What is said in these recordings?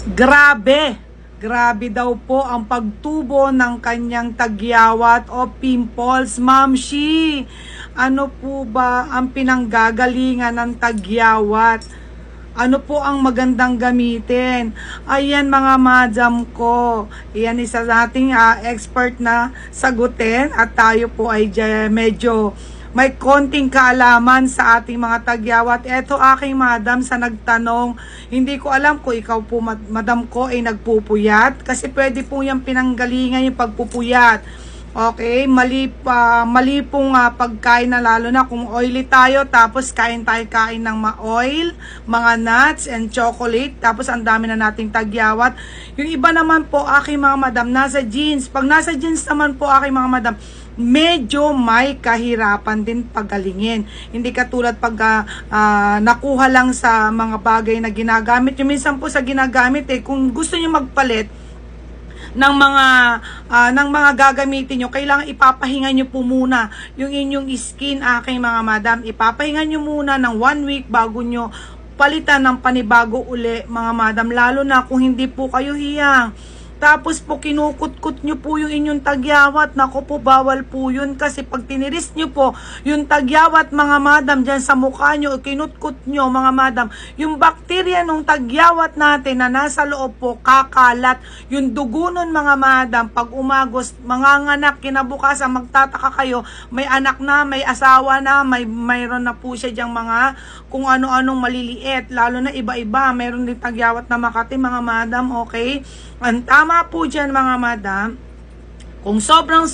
Grabe! Grabe daw po ang pagtubo ng kanyang tagyawat o pimples. Ma'am Shi, ano po ba ang pinanggagalingan ng tagyawat? Ano po ang magandang gamitin? Ayan mga madam ko. Ayan isa nating expert na sagutin at tayo po ay medyo may konting kaalaman sa ating mga tagyawat. Eto aking madam sa nagtanong, hindi ko alam kung ikaw po madam ko ay nagpupuyat kasi pwede po yung pinanggalingan yung pagpupuyat. Okay, mali pong pagkain na lalo na kung oily tayo tapos kain ng ma-oil, mga nuts and chocolate tapos ang dami na nating tagyawat. Yung iba naman po aking mga madam nasa jeans. Pag nasa jeans naman po aking mga madam, medyo may kahirapan din pagalingin. Hindi katulad pag nakuha lang sa mga bagay na ginagamit. Yung minsan po sa ginagamit kung gusto niyo magpalit ng mga gagamitin nyo, kailangan ipapahinga nyo po muna yung inyong skin aking mga madam. Ipapahinga nyo muna ng 1 week bago nyo palitan ng panibago uli mga madam, lalo na kung hindi po kayo hiyang. Tapos po kinukut-kut nyo po yung inyong tagyawat. Naku po, bawal po yun kasi pag tiniris nyo po yung tagyawat mga madam dyan sa mukha nyo, kinut-kut nyo mga madam, yung bakterya nung tagyawat natin na nasa loob po kakalat. Yung dugo nun mga madam, pag umagos, manganganak, kinabukasan magtataka kayo, may anak na, may asawa na, mayroon na po siya dyang mga kung ano-anong maliliit, lalo na iba-iba, mayroon din tagyawat na makati mga madam, okay? Ang tama po dyan mga madam, kung sobrang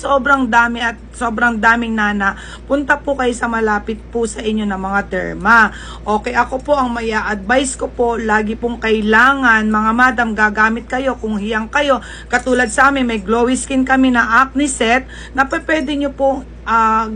dami at sobrang daming nana, punta po kayo sa malapit po sa inyo na mga derma. Okay, ako po ang may advice ko po, lagi pong kailangan mga madam, gagamit kayo kung hiyang kayo. Katulad sa amin, may glowy skin kami na acne set na pwede nyo po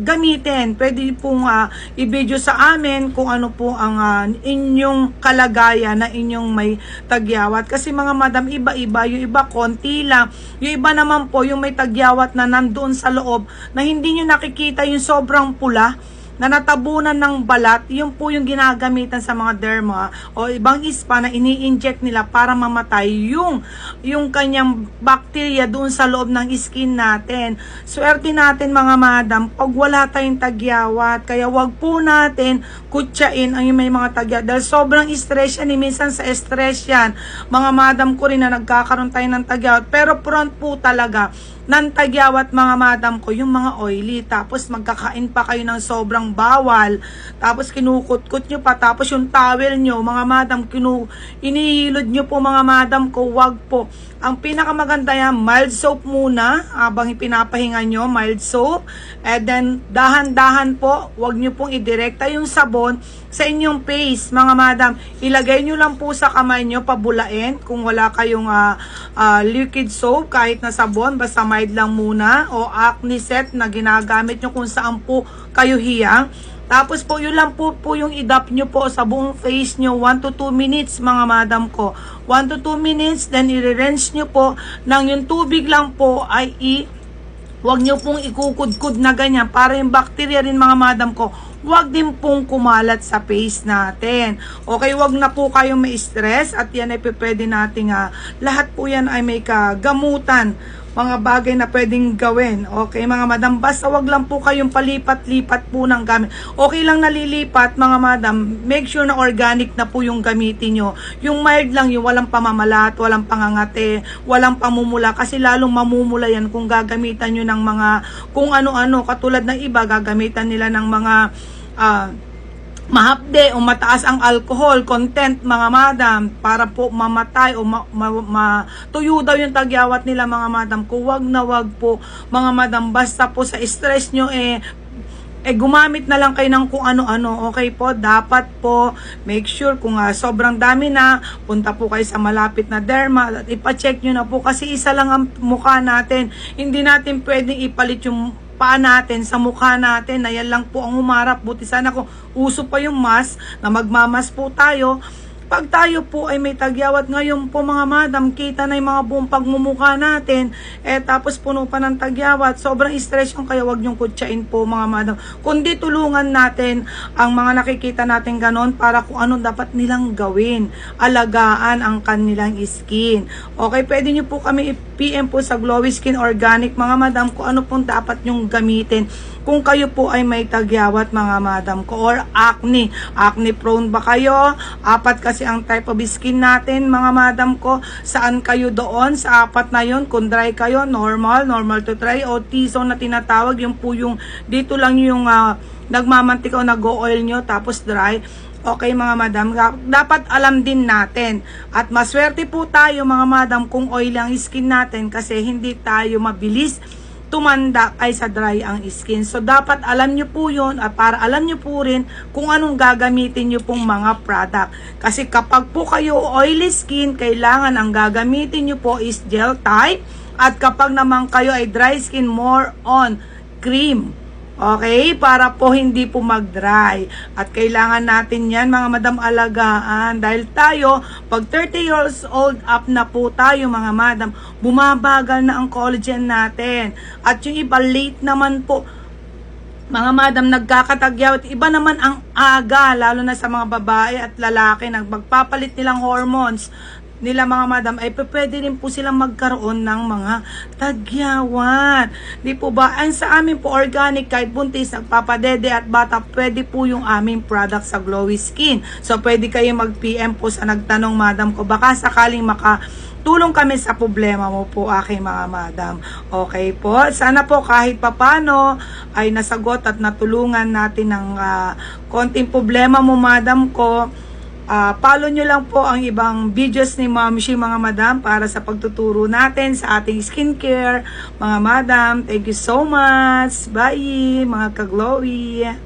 gamitin. Pwede pong i-video sa amin kung ano po ang inyong kalagayan na inyong may tagyawat. Kasi mga madam, iba-iba. Yung iba konti lang. Yung iba naman po, yung may tagyawat na nandoon sa loob na hindi nyo nakikita yung sobrang pula na natabunan ng balat, yun po yung ginagamitan sa mga derma o ibang spa na ini-inject nila para mamatay yung kanyang bacteria doon sa loob ng skin natin. Swerte natin mga madam pag wala tayong tagyawat, kaya wag po natin kutsain ang yung may mga tagyawat dahil sobrang stress yan, minsan sa stress yan mga madam ko rin na nagkakaroon tayo ng tagyawat, pero prone po talaga ng tagyawat mga madam ko yung mga oily, tapos magkakain pa kayo ng sobrang bawal, tapos kinukut-kut nyo pa, tapos yung towel nyo mga madam, inihilod nyo po mga madam ko, wag po. Ang pinakamaganda yan, mild soap muna habang pinapahinga nyo, mild soap, and then dahan-dahan po, wag nyo pong idirekta yung sabon sa inyong face mga madam, ilagay nyo lang po sa kamay nyo, pabulain kung wala kayong liquid soap, kahit na sabon, basta mild lang muna, o acne set na ginagamit nyo kung saan po kayo hiyang. Tapos po yun lang po yung idap nyo po sa buong face nyo 1 to 2 minutes mga madam ko, 1 to 2 minutes, then i-rinse nyo po ng yung tubig lang po ay wag nyo pong ikukudkud na ganyan para yung bacteria rin mga madam ko wag din pong kumalat sa face natin. Okay, wag na po kayong may stress at yan ay pwede nating lahat po yan ay may kagamutan, mga bagay na pwedeng gawin. Okay mga madam, basta wag lang po kayong palipat-lipat po ng gamit. Okay lang nalilipat mga madam, make sure na organic na po yung gamitin nyo. Yung mild lang, yung walang pamamalat, walang pangangate, walang pamumula, kasi lalong mamumula yan kung gagamitan nyo ng mga kung ano-ano. Katulad ng iba, gagamitan nila ng mga mahapde o mataas ang alcohol content mga madam para po mamatay o matuyo daw yung tagyawat nila mga madam ko. Wag na wag po mga madam, basta po sa stress nyo gumamit na lang kayo ng kung ano-ano. Okay po, dapat po make sure kung sobrang dami na, punta po kayo sa malapit na derma at ipacheck nyo na po kasi isa lang ang mukha natin, hindi natin pwedeng ipalit yung paa natin sa mukha natin na yan lang po ang humarap. Buti sana kung uso pa yung mask na magmamas po tayo, Pag tayo po ay may tagyawat ngayon po mga madam, kita na yung mga buong pagmumukha natin, tapos puno pa ng tagyawat, sobrang stress yung kaya wag niyong kutsain po mga madam. Kundi tulungan natin ang mga nakikita natin ganon para kung ano dapat nilang gawin. Alagaan ang kanilang skin. Okay, pwede niyo po kami i-PM po sa Glowy Skin Organic mga madam kung ano pong dapat nyong gamitin kung kayo po ay may tagyawat mga madam ko, or acne. Acne prone ba kayo? Apat kasi ang type of skin natin mga madam ko. Saan kayo doon? Sa apat na yun. Kung dry kayo, normal to dry, o T-zone na tinatawag, yung po yung dito lang yung nagmamantika o nag-oil nyo tapos dry. Okay mga madam, dapat alam din natin. At maswerte po tayo mga madam kung oily ang skin natin kasi hindi tayo mabilis tumanda kaysa dry ang skin. So, dapat alam nyo po yun at para alam nyo po rin kung anong gagamitin nyo pong mga product. Kasi kapag po kayo oily skin, kailangan ang gagamitin nyo po is gel type. At kapag naman kayo ay dry skin, more on cream. Okay? Para po hindi po mag-dry. At kailangan natin yan, mga madam, alagaan. Dahil tayo, pag 30 years old up na po tayo, mga madam, bumabagal na ang collagen natin. At yung iba, late naman po, mga madam, nagkakatagyawat. Iba naman ang aga, lalo na sa mga babae at lalaki, magpapalit nilang hormones nila mga madam, ay pwede rin po silang magkaroon ng mga tagyawat. Di po ba? Ang sa amin po organic, kahit buntis, nagpapadede at bata, pwede po yung aming product sa Glowy Skin. So pwede kayo mag-PM po sa nagtanong madam ko, baka sakaling tulong kami sa problema mo po aking mga madam. Okay po? Sana po kahit papano ay nasagot at natulungan natin ng konting problema mo madam ko. Follow nyo lang po ang ibang videos ni Ma'am Shi mga madam para sa pagtuturo natin sa ating skincare mga madam. Thank you so much. Bye mga ka-glowy.